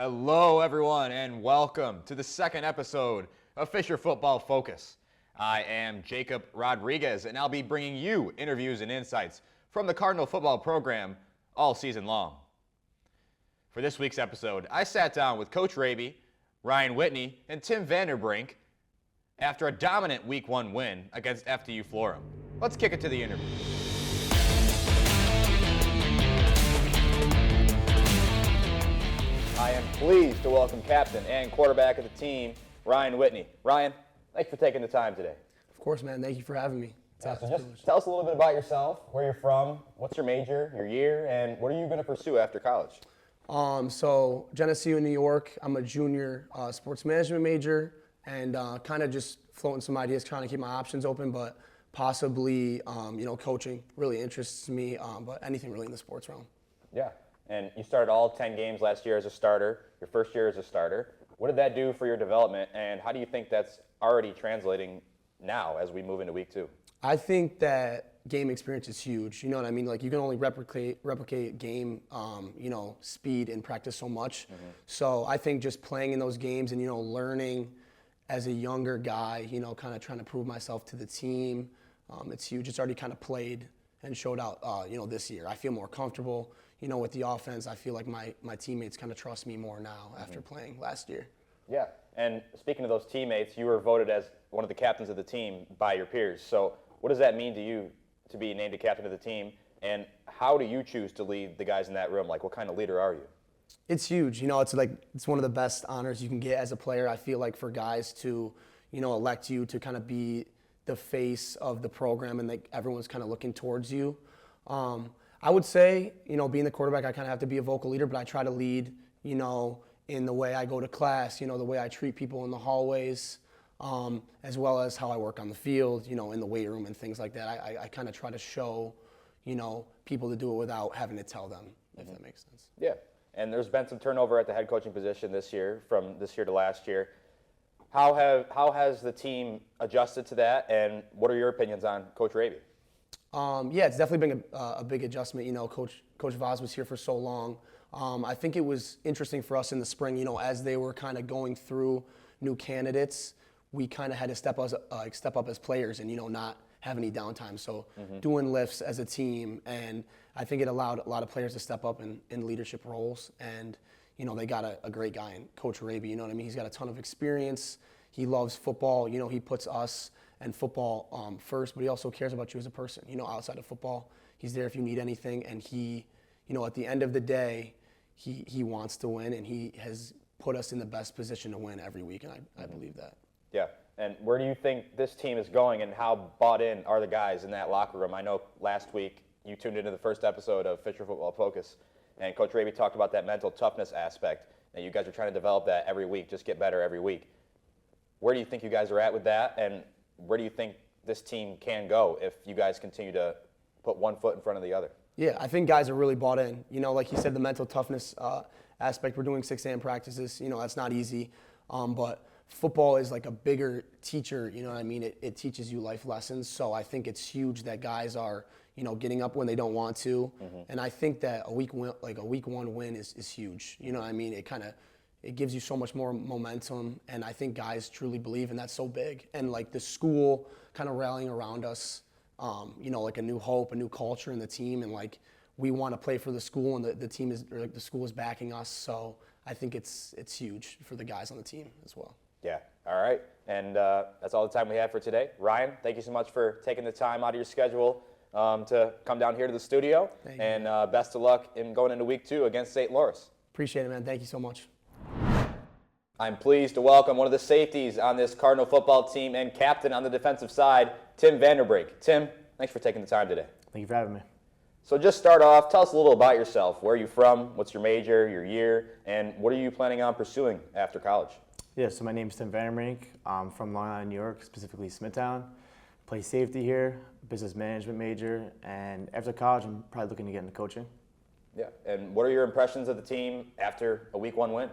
Hello, everyone, and welcome to the second episode of Fisher Football Focus. I am Jacob Rodriguez, and I'll be bringing you interviews and insights from the Cardinal football program all season long. For this week's episode, I sat down with Coach Raby, Ryan Whitney, and Tim Vanderbrink after a dominant Week 1 win against FDU Florham. Let's kick it to the interview. I am pleased to welcome captain and quarterback of the team, Ryan Whitney. Ryan, thanks for taking the time today. Of course, man. Thank you for having me. So just tell us a little bit about yourself, where you're from, what's your major, your year, and what are you going to pursue after college? So Geneseo, New York. I'm a junior sports management major, and kind of just floating some ideas, trying to keep my options open, but possibly, coaching really interests me, but anything really in the sports realm. Yeah. And you started all 10 games last year as a starter, your first year as a starter. What did that do for your development, and how do you think that's already translating now as we move into Week 2? I think that game experience is huge. You know what I mean? Like, you can only replicate game, speed in practice so much. Mm-hmm. So I think just playing in those games and, learning as a younger guy, kind of trying to prove myself to the team, it's huge. It's already kind of played and showed out, this year. I feel more comfortable. With the offense, I feel like my teammates kind of trust me more now after playing last year. Yeah, and speaking of those teammates, you were voted as one of the captains of the team by your peers. So what does that mean to you to be named a captain of the team, and how do you choose to lead the guys in that room? Like, what kind of leader are you? It's huge. It's one of the best honors you can get as a player. I feel like for guys to, elect you to kind of be the face of the program and everyone's kind of looking towards you. I would say, being the quarterback, I kind of have to be a vocal leader, but I try to lead, in the way I go to class, the way I treat people in the hallways, as well as how I work on the field, in the weight room and things like that. I kind of try to show, people to do it without having to tell them, if that makes sense. Yeah, and there's been some turnover at the head coaching position this year, from this year to last year. How has the team adjusted to that, and what are your opinions on Coach Raby? It's definitely been a big adjustment. Coach Vaz was here for so long. I think it was interesting for us in the spring, as they were kind of going through new candidates, we kind of had to step up as players and, not have any downtime. So doing lifts as a team, and I think it allowed a lot of players to step up in leadership roles. And, they got a great guy in Coach Raby, He's got a ton of experience. He loves football. He puts us and football first, but he also cares about you as a person, outside of football. He's there if you need anything, and he, at the end of the day, he wants to win, and he has put us in the best position to win every week, and I believe that. Yeah, and where do you think this team is going, and how bought in are the guys in that locker room? I know last week you tuned into the first episode of Fisher Football Focus, and Coach Raby talked about that mental toughness aspect, and you guys are trying to develop that every week, just get better every week. Where do you think you guys are at with that, and where do you think this team can go if you guys continue to put one foot in front of the other? Yeah, I think guys are really bought in. Like you said, the mental toughness aspect, we're doing 6 a.m. practices. That's not easy. But football is like a bigger teacher, It teaches you life lessons. So I think it's huge that guys are, getting up when they don't want to. And I think that a week 1 win is huge. It gives you so much more momentum, and I think guys truly believe, and that's so big. And like the school kind of rallying around us, like a new hope, a new culture in the team, and like we want to play for the school, and the school is backing us. So I think it's huge for the guys on the team as well. Yeah. All right. And that's all the time we have for today. Ryan, thank you so much for taking the time out of your schedule to come down here to the studio. Thank you. And best of luck in going into Week 2 against St. Louis. Appreciate it, man. Thank you so much. I'm pleased to welcome one of the safeties on this Cardinal football team and captain on the defensive side, Tim Vanderbrink. Tim, thanks for taking the time today. Thank you for having me. So just start off, tell us a little about yourself. Where are you from? What's your major, your year, and what are you planning on pursuing after college? Yeah, so my name is Tim Vanderbrink. I'm from Long Island, New York, specifically Smithtown. Play safety here, business management major, and after college, I'm probably looking to get into coaching. Yeah, and what are your impressions of the team after a Week 1 win?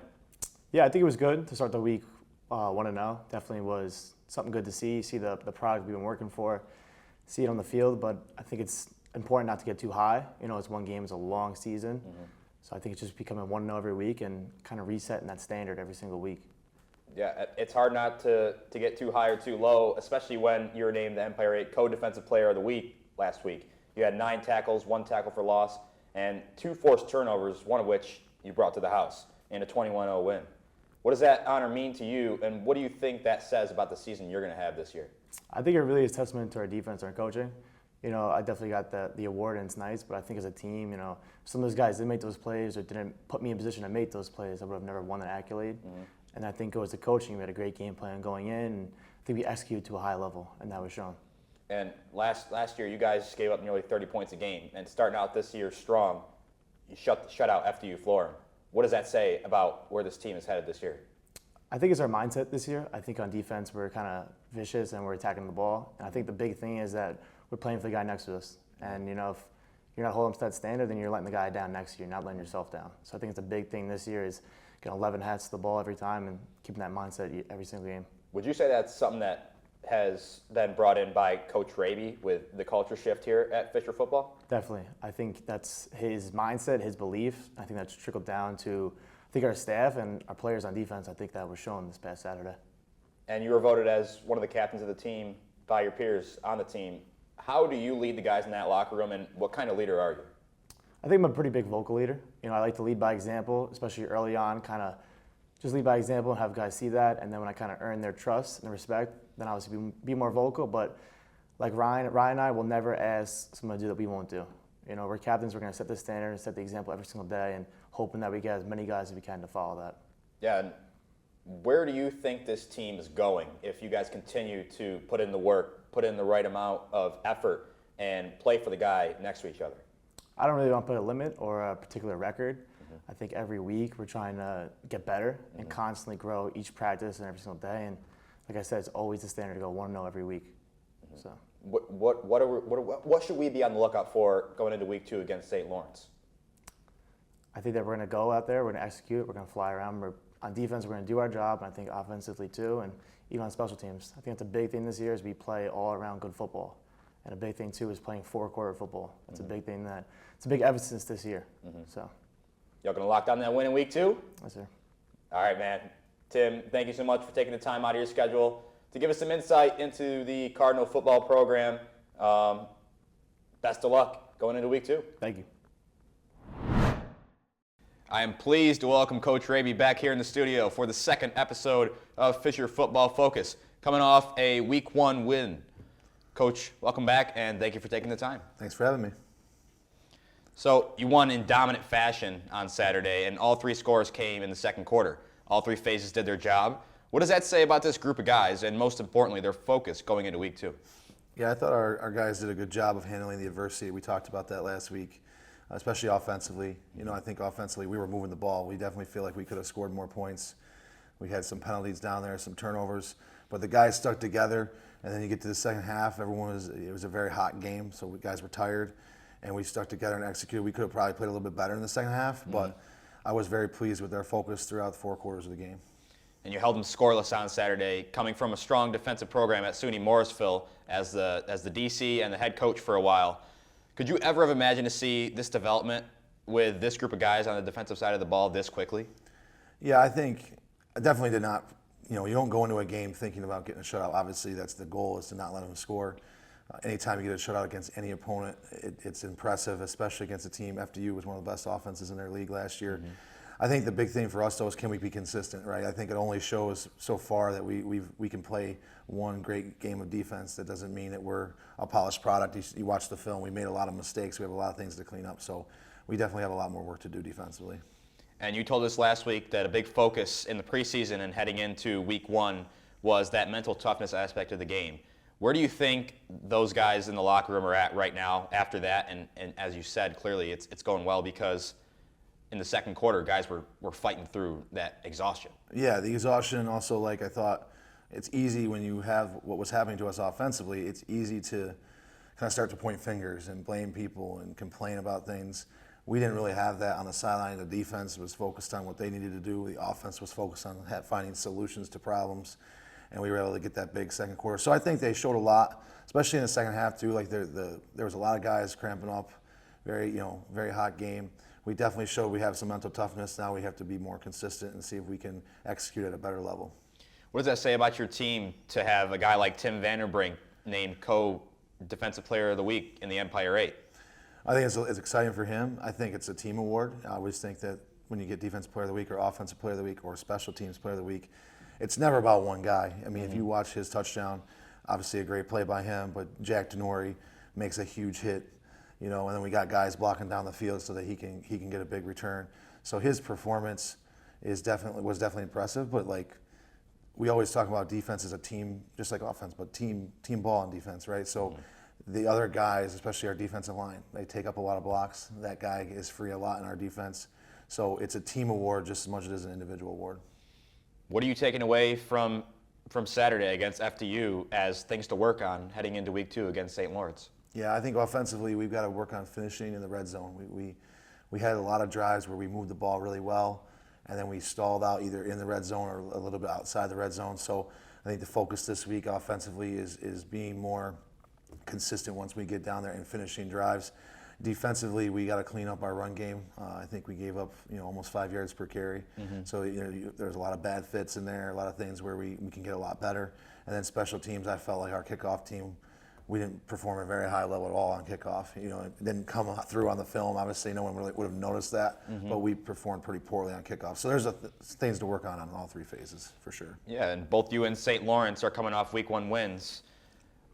Yeah, I think it was good to start the week 1-0. Definitely was something good to see the product we've been working for, see it on the field, but I think it's important not to get too high. It's one game, it's a long season. So I think it's just becoming 1-0 every week and kind of resetting that standard every single week. Yeah, it's hard not to get too high or too low, especially when you were named the Empire 8 Co-Defensive Player of the Week last week. You had 9 tackles, 1 tackle for loss, and 2 forced turnovers, one of which you brought to the house in a 21-0 win. What does that honor mean to you, and what do you think that says about the season you're going to have this year? I think it really is testament to our defense and our coaching. I definitely got the award, and it's nice, but I think as a team, some of those guys didn't make those plays or didn't put me in position to make those plays, I would have never won that accolade. Mm-hmm. And I think it was the coaching. We had a great game plan going in, and I think we executed to a high level, and that was shown. And last year, you guys gave up nearly 30 points a game, and starting out this year strong, you shut out FDU Florham. What does that say about where this team is headed this year? I think it's our mindset this year. I think on defense we're kind of vicious and we're attacking the ball. And I think the big thing is that we're playing for the guy next to us. And if you're not holding up to that standard, then you're letting the guy down next to you, not letting yourself down. So I think it's a big thing this year is getting 11 hats to the ball every time and keeping that mindset every single game. Would you say that's something that has been brought in by Coach Raby with the culture shift here at Fisher Football? Definitely. I think that's his mindset, his belief. I think that's trickled down to our staff and our players on defense. I think that was shown this past Saturday. And you were voted as one of the captains of the team by your peers on the team. How do you lead the guys in that locker room, and what kind of leader are you? I think I'm a pretty big vocal leader. I like to lead by example, especially early on, kind of just lead by example and have guys see that. And then when I kind of earn their trust and respect, then obviously be more vocal. But like Ryan and I will never ask someone to do that we won't do. We're captains. We're going to set the standard and set the example every single day, and hoping that we get as many guys as we can to follow that. Yeah, and where do you think this team is going if you guys continue to put in the work, put in the right amount of effort, and play for the guy next to each other? I don't really want to put a limit or a particular record. Mm-hmm. I think every week we're trying to get better and constantly grow each practice and every single day. And like I said, it's always the standard to go 1-0 every week. Mm-hmm. So. What should we be on the lookout for going into week 2 against St. Lawrence? I think that we're going to go out there, we're going to execute, we're going to fly around. On defense, we're going to do our job, and I think offensively too, and even on special teams. I think that's a big thing this year is we play all around good football. And a big thing too is playing 4-quarter football. That's a big thing it's a big emphasis this year. Mm-hmm. So. Y'all going to lock down that win in week 2? Yes, sir. All right, man. Tim, thank you so much for taking the time out of your schedule to give us some insight into the Cardinal football program. Best of luck going into week 2. Thank you. I am pleased to welcome Coach Raby back here in the studio for the second episode of Fisher Football Focus, coming off a week 1 win. Coach, welcome back, and thank you for taking the time. Thanks for having me. So you won in dominant fashion on Saturday, and all 3 scores came in the second quarter. All 3 phases did their job. What does that say about this group of guys, and most importantly, their focus going into week 2? Yeah, I thought our guys did a good job of handling the adversity. We talked about that last week, especially offensively. I think offensively we were moving the ball. We definitely feel like we could have scored more points. We had some penalties down there, some turnovers, but the guys stuck together. And then you get to the second half, it was a very hot game, so guys were tired, and we stuck together and executed. We could have probably played a little bit better in the second half, but I was very pleased with their focus throughout the 4 quarters of the game. And you held them scoreless on Saturday, coming from a strong defensive program at SUNY Morrisville as the DC and the head coach for a while. Could you ever have imagined to see this development with this group of guys on the defensive side of the ball this quickly? Yeah, I definitely did not. You don't go into a game thinking about getting a shutout. Obviously, that's the goal, is to not let them score. Anytime you get a shutout against any opponent, it's impressive, especially against a team. FDU was one of the best offenses in their league last year. Mm-hmm. I think the big thing for us, though, is can we be consistent, right? I think it only shows so far that we can play one great game of defense. That doesn't mean that we're a polished product. You watch the film, we made a lot of mistakes. We have a lot of things to clean up. So we definitely have a lot more work to do defensively. And you told us last week that a big focus in the preseason and heading into week 1 was that mental toughness aspect of the game. Where do you think those guys in the locker room are at right now after that? And as you said, clearly it's going well because in the second quarter, guys were fighting through that exhaustion. Yeah, the exhaustion. Also, I thought it's easy when you have what was happening to us offensively, it's easy to kind of start to point fingers and blame people and complain about things. We didn't really have that on the sideline. The defense was focused on what they needed to do. The offense was focused on finding solutions to problems, and we were able to get that big second quarter. So I think they showed a lot, especially in the second half too. There was a lot of guys cramping up. Very hot game. we definitely showed we have some mental toughness. Now we have to be more consistent and see if we can execute at a better level. What does that say about your team to have a guy like Tim Vanderbrink named co-Defensive Player of the Week in the Empire 8? I think it's exciting for him. I think it's a team award. I always think that when you get Defensive Player of the Week or Offensive Player of the Week or Special Teams Player of the Week, it's never about one guy. I mean, if you watch his touchdown, obviously a great play by him, but Jack Denori makes a huge hit, and then we got guys blocking down the field so that he can get a big return. So his performance was definitely impressive, but we always talk about defense as a team, just like offense, but team ball on defense, right? So the other guys, especially our defensive line, they take up a lot of blocks. That guy is free a lot in our defense. So it's a team award just as much as it is an individual award. What are you taking away from Saturday against FDU as things to work on heading into week 2 against St. Lawrence? Yeah, I think offensively we've got to work on finishing in the red zone. We had a lot of drives where we moved the ball really well, and then we stalled out either in the red zone or a little bit outside the red zone. So I think the focus this week offensively is being more consistent once we get down there and finishing drives. Defensively, we got to clean up our run game. I think we gave up, almost 5 yards per carry. So there's a lot of bad fits in there, a lot of things where we can get a lot better. And then special teams, I felt like our kickoff team, we didn't perform at a very high level at all on kickoff. It didn't come through on the film. Obviously, no one really would have noticed that, but we performed pretty poorly on kickoff. So there's things to work on all 3 phases for sure. Yeah, and both you and St. Lawrence are coming off week 1 wins.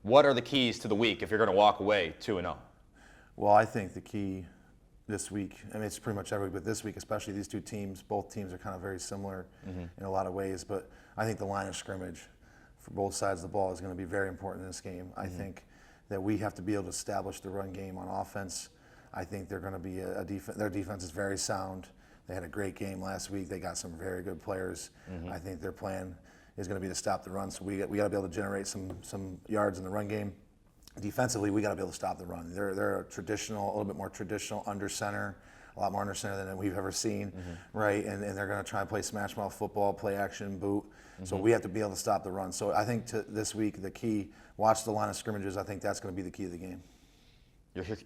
What are the keys to the week if you're going to walk away 2-0? Well, I think the key this week, it's pretty much every week, but this week especially, these 2 teams, both teams are kind of very similar in a lot of ways, but I think the line of scrimmage for both sides of the ball is going to be very important in this game. I think that we have to be able to establish the run game on offense. I think they're going to be their defense is very sound. They had a great game last week. They got some very good players. I think their plan is going to be to stop the run, so we got to be able to generate some yards in the run game. Defensively, we got to be able to stop the run. They're a little bit more traditional under center, a lot more under center than we've ever seen, right? And they're going to try and play smash mouth football, play action, boot. So we have to be able to stop the run. So I think this week the key, watch the line of scrimmages. I think that's going to be the key of the game.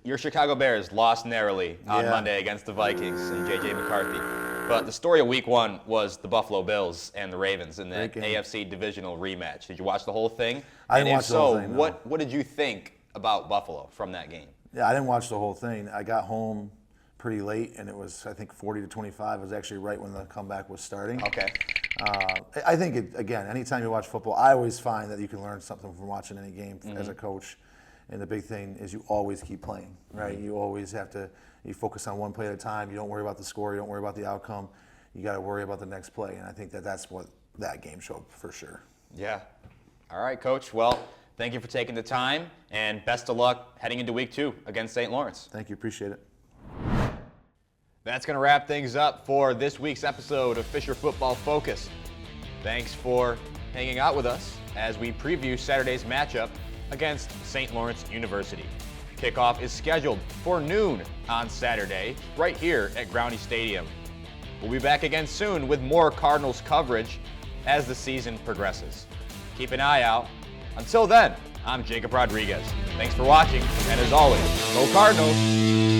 Your Chicago Bears lost narrowly on Monday against the Vikings and J.J. McCarthy. But the story of week 1 was the Buffalo Bills and the Ravens in the AFC divisional rematch. Did you watch the whole thing? I didn't watch the whole thing, no. What did you think about Buffalo from that game? Yeah, I didn't watch the whole thing. I got home pretty late, and it was, I think, 40-25. It was actually right when the comeback was starting. Okay. I think, again, anytime you watch football, I always find that you can learn something from watching any game as a coach. And the big thing is you always keep playing, right? You always have to, you focus on one play at a time. You don't worry about the score. You don't worry about the outcome. You got to worry about the next play. And I think that's what that game showed for sure. Yeah. All right, Coach. Well, thank you for taking the time, and best of luck heading into week 2 against St. Lawrence. Thank you. Appreciate it. That's going to wrap things up for this week's episode of Fisher Football Focus. Thanks for hanging out with us as we preview Saturday's matchup against St. Lawrence University. Kickoff is scheduled for noon on Saturday, right here at Groundy Stadium. We'll be back again soon with more Cardinals coverage as the season progresses. Keep an eye out. Until then, I'm Jacob Rodriguez. Thanks for watching, and as always, go Cardinals!